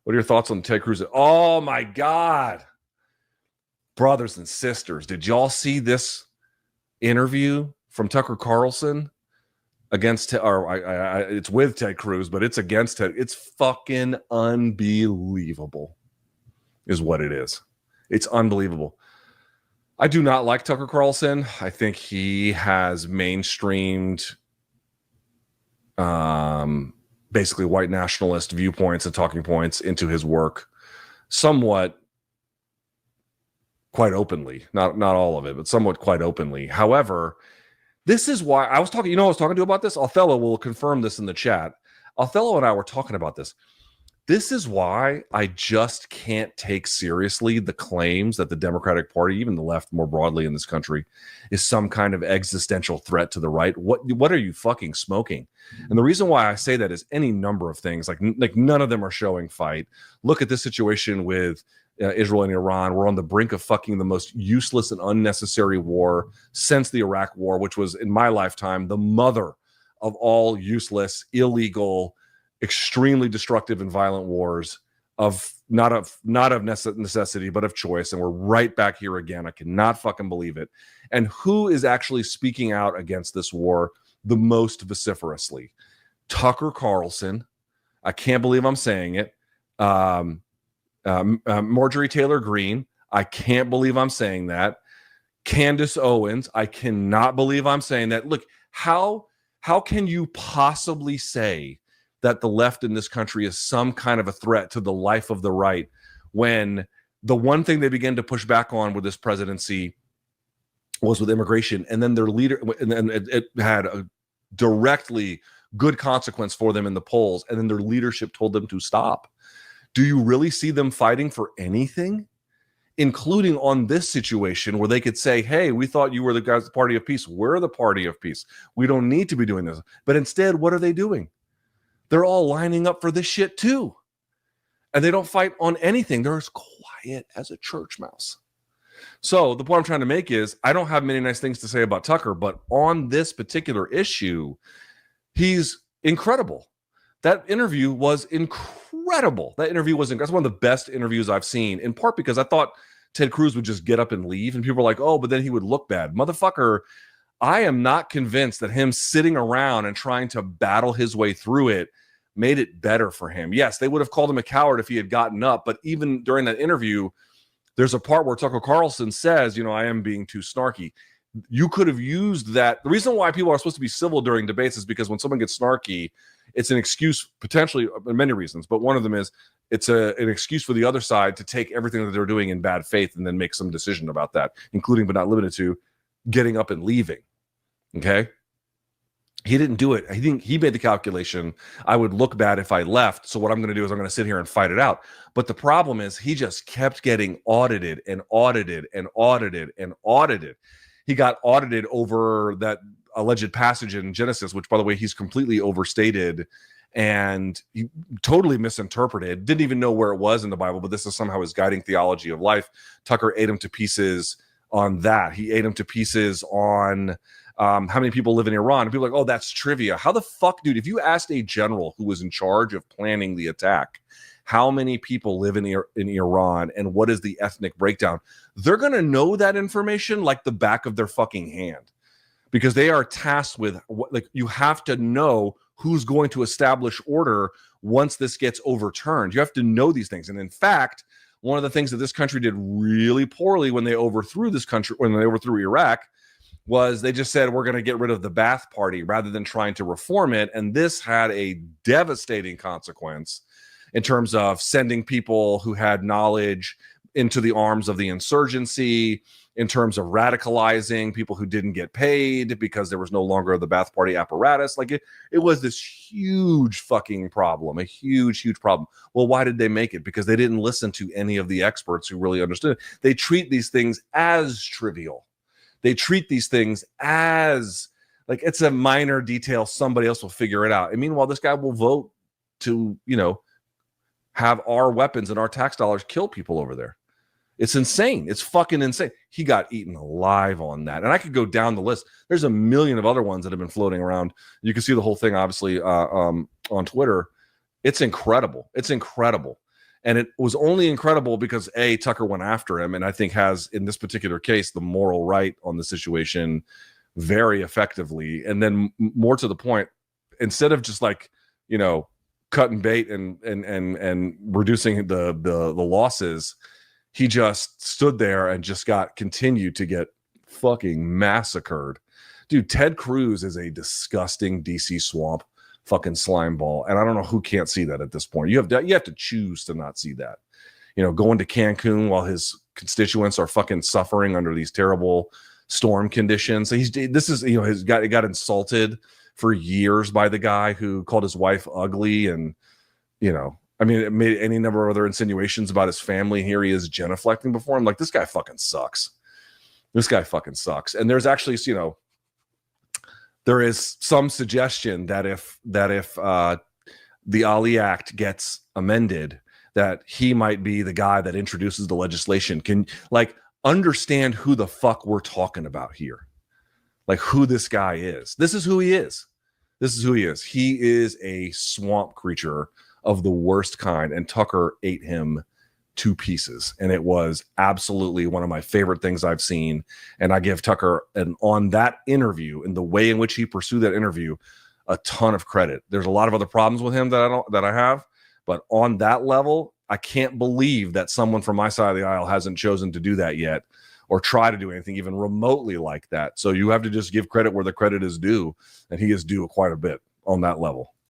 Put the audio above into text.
What are your thoughts on Ted Cruz? Oh my God. Brothers and sisters, did y'all see this interview from Tucker Carlson against, it's with Ted Cruz, but it's against Ted. It's fucking unbelievable is what it is. It's unbelievable. I do not like Tucker Carlson. I think he has mainstreamed basically white nationalist viewpoints and talking points into his work somewhat quite openly. Not all of it, but somewhat quite openly. However, this is why I was talking, I was talking to you about this. Othello will confirm this in the chat. Othello and I were talking about this. This is why I just can't take seriously the claims that the Democratic Party, even the left more broadly in this country, is some kind of existential threat to the right. What are you fucking smoking? And the reason why I say that is any number of things. Like none of them are showing fight. Look at this situation with Israel and Iran. We're on the brink of fucking the most useless and unnecessary war since the Iraq War, which was, in my lifetime, the mother of all useless, illegal, extremely destructive and violent wars of not of necessity, but of choice. And we're right back here again. I cannot fucking believe it. And who is actually speaking out against this war the most vociferously? Tucker Carlson. I can't believe I'm saying it. Marjorie Taylor Greene. I can't believe I'm saying that. Candace Owens. I cannot believe I'm saying that. Look, how can you possibly say that the left in this country is some kind of a threat to the life of the right when the one thing they began to push back on with this presidency was with immigration, and then their leader, and then it had a directly good consequence for them in the polls, and then their leadership told them to stop. Do you really see them fighting for anything, including on this situation where they could say, hey, we thought you were the guys, the party of peace. We're the party of peace. We don't need to be doing this. But instead, what are they doing? They're all lining up for this shit too. And they don't fight on anything. They're as quiet as a church mouse. So the point I'm trying to make is I don't have many nice things to say about Tucker, but on this particular issue, he's incredible. That interview was incredible. That's one of the best interviews I've seen, in part because I thought Ted Cruz would just get up and leave. And people were like, oh, but then he would look bad. Motherfucker, I am not convinced that him sitting around and trying to battle his way through it made it better for him. Yes, they would have called him a coward if he had gotten up. But even during that interview, there's a part where Tucker Carlson says, I am being too snarky. You could have used that. The reason why people are supposed to be civil during debates is because when someone gets snarky, it's an excuse, potentially, many reasons. But one of them is it's an excuse for the other side to take everything that they're doing in bad faith and then make some decision about that, including but not limited to getting up and leaving. Okay. He didn't do it. I think he made the calculation. I would look bad if I left. So what I'm going to do is I'm going to sit here and fight it out. But the problem is he just kept getting audited and audited and audited and audited. He got audited over that alleged passage in Genesis, which, by the way, he's completely overstated and he totally misinterpreted. Didn't even know where it was in the Bible, but this is somehow his guiding theology of life. Tucker ate him to pieces on that. He ate him to pieces on how many people live in Iran. And people are like, oh, that's trivia. How the fuck, dude, if you asked a general who was in charge of planning the attack, how many people live in Iran and what is the ethnic breakdown, they're going to know that information like the back of their fucking hand, because they are tasked with you have to know who's going to establish order once this gets overturned. You have to know these things. And in fact, one of the things that this country did really poorly when they overthrew Iraq, was they just said, we're going to get rid of the Ba'ath Party rather than trying to reform it. And this had a devastating consequence in terms of sending people who had knowledge into the arms of the insurgency, in terms of radicalizing people who didn't get paid because there was no longer the Ba'ath Party apparatus. Like it was this huge fucking problem, a huge, huge problem. Well, why did they make it? Because they didn't listen to any of the experts who really understood it. They treat these things as trivial. They treat these things as like it's a minor detail. Somebody else will figure it out. And meanwhile, this guy will vote to, have our weapons and our tax dollars kill people over there. It's insane. It's fucking insane. He got eaten alive on that. And I could go down the list. There's a million of other ones that have been floating around. You can see the whole thing, obviously, on Twitter. It's incredible. It's incredible. And it was only incredible because Tucker went after him, and I think has, in this particular case, the moral right on the situation very effectively. And then more to the point, instead of just like, you know, cutting bait and reducing the losses, he just stood there and just continued to get fucking massacred. Dude, Ted Cruz is a disgusting DC swamp fucking slime ball, and I don't know who can't see that at this point. You have to choose to not see that. You know, going to Cancun while his constituents are fucking suffering under these terrible storm conditions. He got insulted for years by the guy who called his wife ugly, and you know, I mean, it made any number of other insinuations about his family. Here he is genuflecting before him. Like, this guy fucking sucks. This guy fucking sucks. And there's actually, you know, there is some suggestion that if the Ali Act gets amended, that he might be the guy that introduces the legislation. Can, like, understand who the fuck we're talking about here, like who this guy is. This is who he is. This is who he is. He is a swamp creature of the worst kind, and Tucker ate him to pieces, and it was absolutely one of my favorite things I've seen. And I give Tucker, and on that interview and the way in which he pursued that interview, a ton of credit. There's a lot of other problems with him that I have, but on that level, I can't believe that someone from my side of the aisle hasn't chosen to do that yet, or try to do anything even remotely like that. So you have to just give credit where the credit is due, and he is due quite a bit on that level.